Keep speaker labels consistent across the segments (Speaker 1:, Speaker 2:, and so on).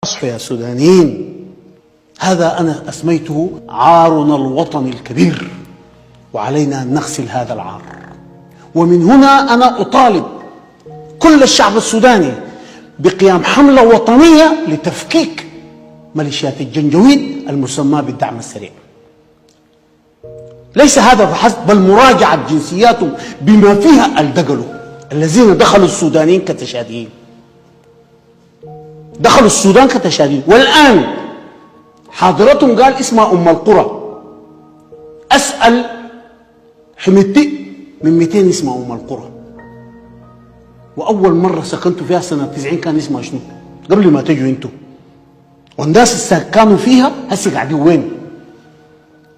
Speaker 1: أصحوا يا سودانيين، هذا أنا أسميته عارنا الوطني الكبير، وعلينا أن نغسل هذا العار. ومن هنا أنا أطالب كل الشعب السوداني بقيام حملة وطنية لتفكيك ميليشيات الجنجويد المسمى بالدعم السريع. ليس هذا فحسب، بل مراجعة جنسياتهم بما فيها الدقلوا الذين دخلوا السودانيين كتشاديين، دخلوا السودان كتشاديين، والآن حاضرتهم قال اسمها أم القرى. أسأل حميدتي من 200 اسمها أم القرى، وأول مرة سكنت فيها سنة 90 كان اسمها شنو؟ قبل ما تجوا انتوا. والناس اللي كانوا فيها هسه قاعدين وين؟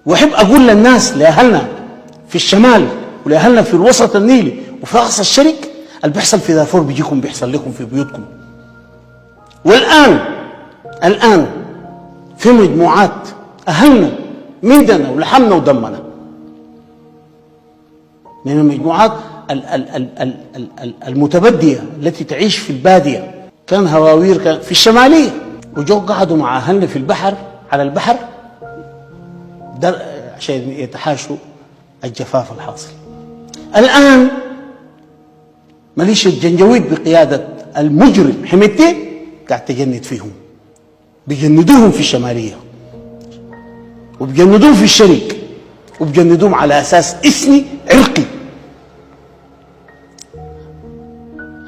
Speaker 1: وأحب أقول للناس، لأهلنا في الشمال ولأهلنا في الوسط النيلي وفي أقصى الشرق، اللي بيحصل في دارفور بيجيكم بيحصل لكم في بيوتكم. والآن في مجموعات أهلنا ميدنا ولحمنا ودمنا من المجموعات المتبدية التي تعيش في البادية، كان هواوير كان في الشمالية، وجو قعدوا مع أهلنا في البحر على البحر عشان يتحاشوا الجفاف الحاصل. الآن ميليشيا الجنجويد بقيادة المجرم حميدتي قاعد تجند فيهم، بيجندوهم في الشمالية وبيجندوهم في الشرق وبيجندوهم على أساس إثني عرقي.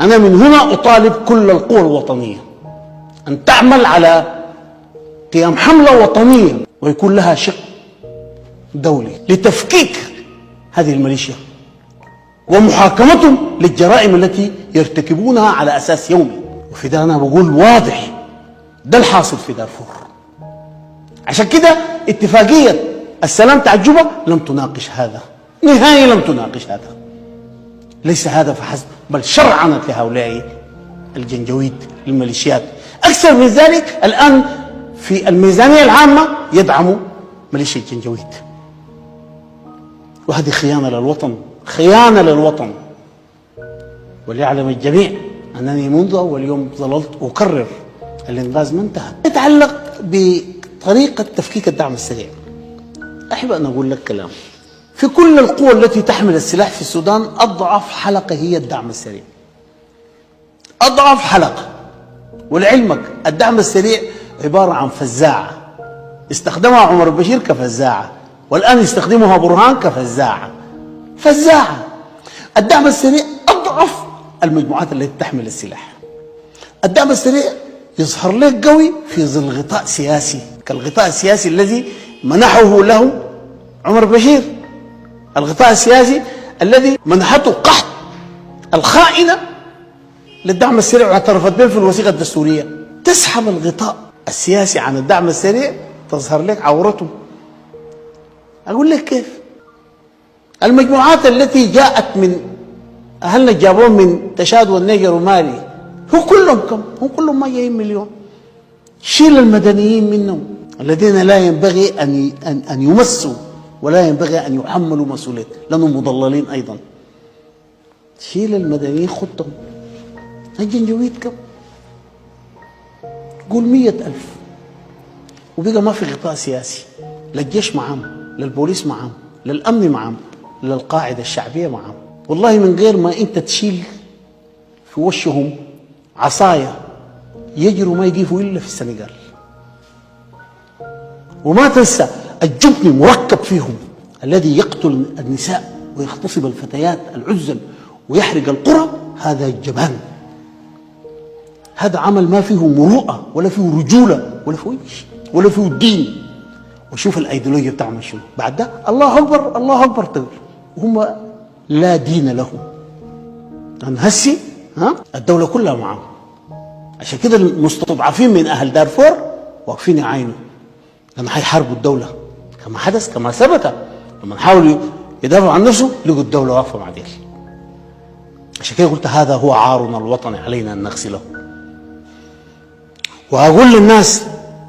Speaker 1: أنا من هنا أطالب كل القوى الوطنية أن تعمل على قيام حملة وطنية ويكون لها شق دولي لتفكيك هذه الميليشيا ومحاكمتهم للجرائم التي يرتكبونها على أساس يومي. وفي ده أنا بقول واضح، ده الحاصل في دارفور. عشان كده اتفاقية السلام تاع جوبا لم تناقش هذا نهائيا، لم تناقش هذا. ليس هذا فحسب، بل شرعنت لهؤلاء الجنجويد الميليشيات. أكثر من ذلك الآن في الميزانية العامة يدعموا ميليشيا الجنجويد، وهذه خيانة للوطن، خيانة للوطن. وليعلم الجميع أنني منذ أول يوم ظللت أكرر الإنغاز ما انتهى. يتعلق بطريقة تفكيك الدعم السريع، أحب أن أقول لك كلام. في كل القوى التي تحمل السلاح في السودان أضعف حلقة هي الدعم السريع، أضعف حلقة. ولعلمك الدعم السريع عبارة عن فزاعة استخدمها عمر البشير كفزاعة، والآن يستخدمها برهان كفزاعة. فزاعة. الدعم السريع أضعف المجموعات التي تحمل السلاح. الدعم السريع يظهر لك قوي في ظل غطاء سياسي كالغطاء السياسي الذي منحه له عمر البشير، الغطاء السياسي الذي منحته قحط الخائنة للدعم السريع واعترفت به في الوثيقة الدستورية. تسحب الغطاء السياسي عن الدعم السريع تظهر لك عورته. أقول لك كيف؟ المجموعات التي جاءت من أهلنا جابوهم من تشاد والنيجر ومالي، هو كلهم كم؟ هم كلهم ما جايين مليون. شيل المدنيين منهم الذين لا ينبغي أن يمسوا ولا ينبغي أن يحملوا مسؤولية لأنهم مضللين أيضا. شيل المدنيين خدهم. الجنجويد كم؟ قول 100,000 وبقى ما في غطاء سياسي. للجيش معهم، للبوليس معهم، للأمن معهم، للقاعدة الشعبية معهم. والله من غير ما أنت تشيل في وشهم عصايا يجروا ما يقيفوا إلا في السنغال. وما تنسى الجبن مركب فيهم الذي يقتل النساء ويغتصب الفتيات العزل ويحرق القرى. هذا الجبان، هذا عمل ما فيه مروءة ولا فيه رجولة ولا فيه شيء ولا فيه دين. وشوف الايديولوجيا بتاعهم شنو بعد ده. الله اكبر الله اكبر تقول وهم لا دين لهم. لان هسي الدوله كلها معهم. عشان كده المستضعفين من اهل دارفور واقفين يعاينوا، لما حيحاربوا الدوله كما حدث كما ثبت. لما حاولوا يدافعوا عن نفسه لقوا الدوله واقفه مع ديل. عشان كده قلت هذا هو عارنا الوطني علينا ان نغسله. واقول للناس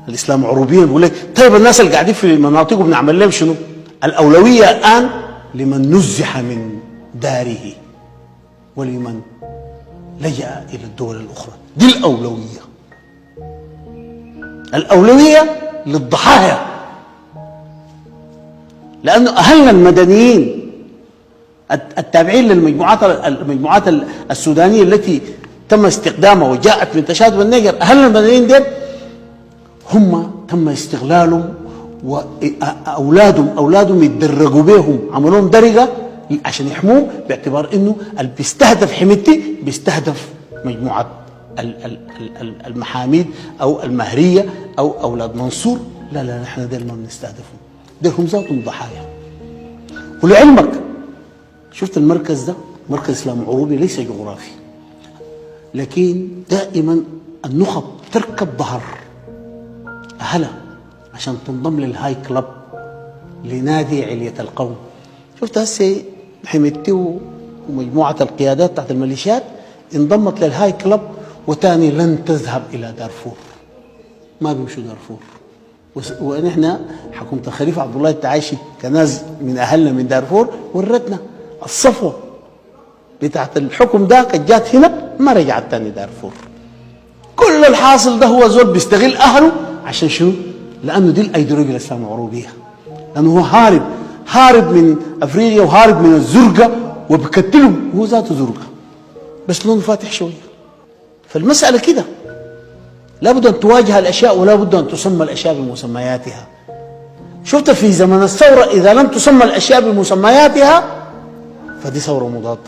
Speaker 1: الاسلام عروبيين، بقول لك طيب الناس اللي قاعدين في مناطقهم بنعمل لهم شنو؟ الاولويه الان لمن نزح من داره ولمن لجأ الى الدول الاخرى، دي الاولويه. الأولوية للضحايا، لأنه أهلنا المدنيين التابعين المجموعات السودانية التي تم استخدامها وجاءت من تشادب النيجر، أهلنا المدنيين دول هم تم استغلالهم، وأولادهم يتدرجوا بهم، عملوا لهم درجة عشان يحموهم، باعتبار إنه اللي بيستهدف حميتي بيستهدف مجموعة المحاميد أو المهرية أو أولاد منصور. لا لا، نحن ديل ما بنستهدفهم، ديل هم ذاتهم ضحايا. ولعلمك شفت المركز ده مركز إسلام عروبي ليس جغرافي، لكن دائما النخب تركب ظهر أهلها عشان تنضم للهاي كلاب، لنادي علية القوم. شفت هسه حميدتي ومجموعة القيادات تحت الميليشيات انضمت للهاي كلاب، وتاني لن تذهب إلى دارفور، ما بيمشوا دارفور. ونحن حكومة الخليفة عبد الله التعايشي كناس من أهلنا من دارفور ورتنا الصفوة بتاعت الحكم ده، كانت جات هنا ما رجعت تاني دارفور. كل الحاصل ده هو زول بيستغل أهله عشان شنو؟ لأنه دي الأيديولوجيا الإسلام العروبية، لأنه هو هارب من أفريقيا وهارب من الزرقة وبكتلهم، هو ذاته زرقة بس لونه فاتح شوية. فالمسألة كده، لابد أن تواجه الأشياء ولا بد أن تسمى الأشياء بمسمياتها. شفت في زمن الثورة إذا لم تسمى الأشياء بمسمياتها فدي ثورة مضادة.